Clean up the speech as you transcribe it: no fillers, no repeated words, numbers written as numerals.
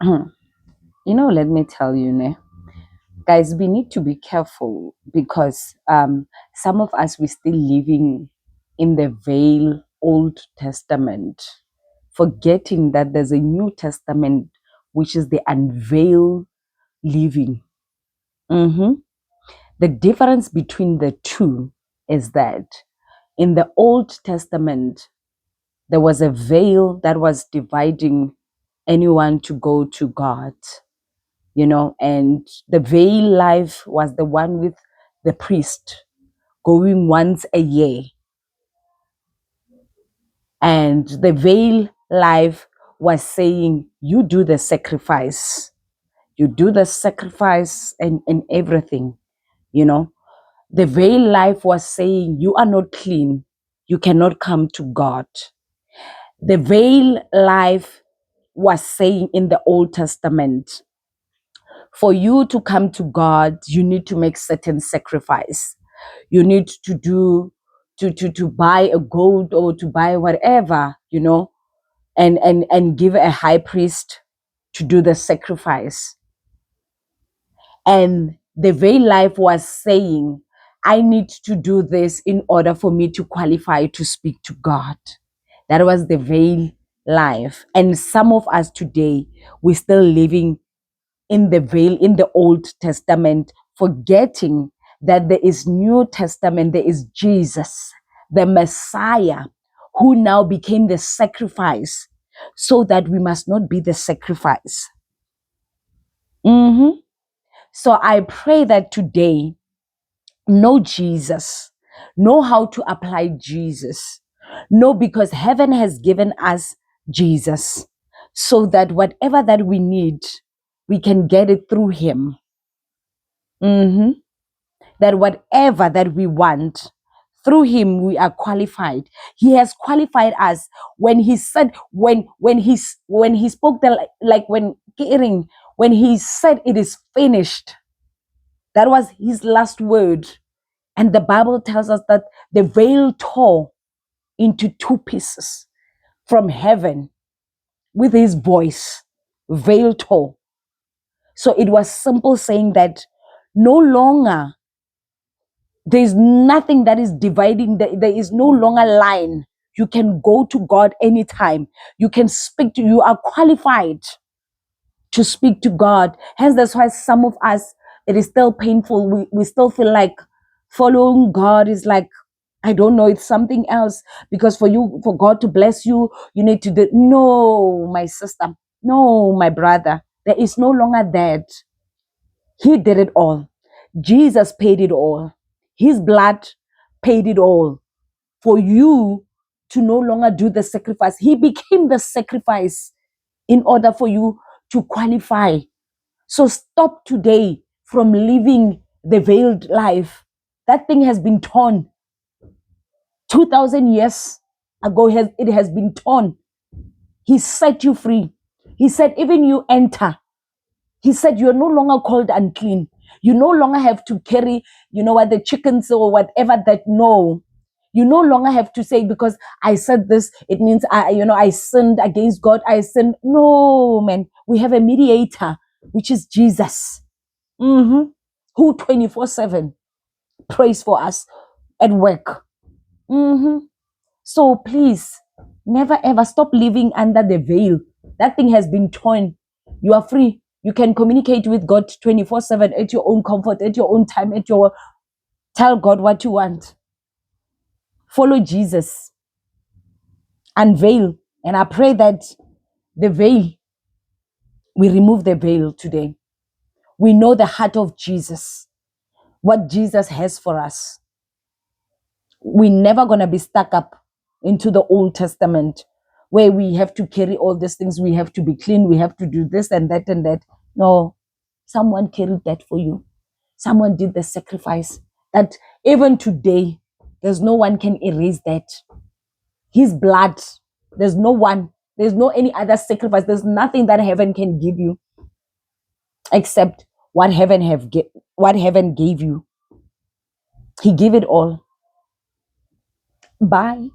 Let me tell you, ne, guys, we need to be careful because some of us, we're still living in the veil Old Testament, forgetting that there's a New Testament, which is the unveiled living. Mhm. The difference between the two is that in the Old Testament, there was a veil that was dividing anyone to go to God, and the veil life was the one with the priest going once a year. And the veil life was saying, you do the sacrifice, and everything, you know. The veil life was saying, you are not clean, you cannot come to God. The veil life was saying in the Old Testament, for you to come to God, you need to make certain sacrifice. You need to do to buy a goat or to buy whatever, and give a high priest to do the sacrifice. And the veil life was saying, I need to do this in order for me to qualify to speak to God. That was the veil life. And some of us today, we're still living in the veil in the Old Testament, forgetting that there is New Testament, there is Jesus, the Messiah, who now became the sacrifice, so that we must not be the sacrifice. Mhm. So I pray that today, know Jesus, know how to apply Jesus, know because heaven has given us Jesus, so that whatever that we need, we can get it through him. Mhm. That whatever that we want, through him we are qualified. He has qualified us when he said, when he spoke the, like when Kiring, when he said it is finished. That was his last word. And the Bible tells us that the veil tore into two pieces from heaven with his voice. Veil tore. So it was simple saying that no longer there's nothing that is dividing. There is no longer line. You can go to God anytime. You can speak to, you are qualified to speak to God. Hence, that's why some of us, it is still painful. We still feel like following God is like, I don't know, it's something else. Because for God to bless you, you need to do. No, my sister. No, my brother. There is no longer that. He did it all. Jesus paid it all. His blood paid it all for you to no longer do the sacrifice. He became the sacrifice in order for you to qualify. So stop today from living the veiled life. That thing has been torn. 2,000 years ago, it has been torn. He set you free. He said, even you enter. He said, you're no longer called unclean. You no longer have to carry, the chickens or whatever that. No. You no longer have to say, because I said this, it means I sinned against God. I sinned. No, man. We have a mediator, which is Jesus, who 24/7 prays for us at work. So please, never ever stop living under the veil. That thing has been torn. You are free. You can communicate with God 24/7 at your own comfort, at your own time, tell God what you want. Follow Jesus. Unveil. And I pray that the veil, we remove the veil today. We know the heart of Jesus, what Jesus has for us. We're never going to be stuck up into the Old Testament where we have to carry all these things. We have to be clean. We have to do this and that and that. No, someone carried that for you. Someone did the sacrifice that even today, there's no one can erase that. His blood, there's no one, there's no any other sacrifice. There's nothing that heaven can give you except what what heaven gave you. He gave it all. Bye.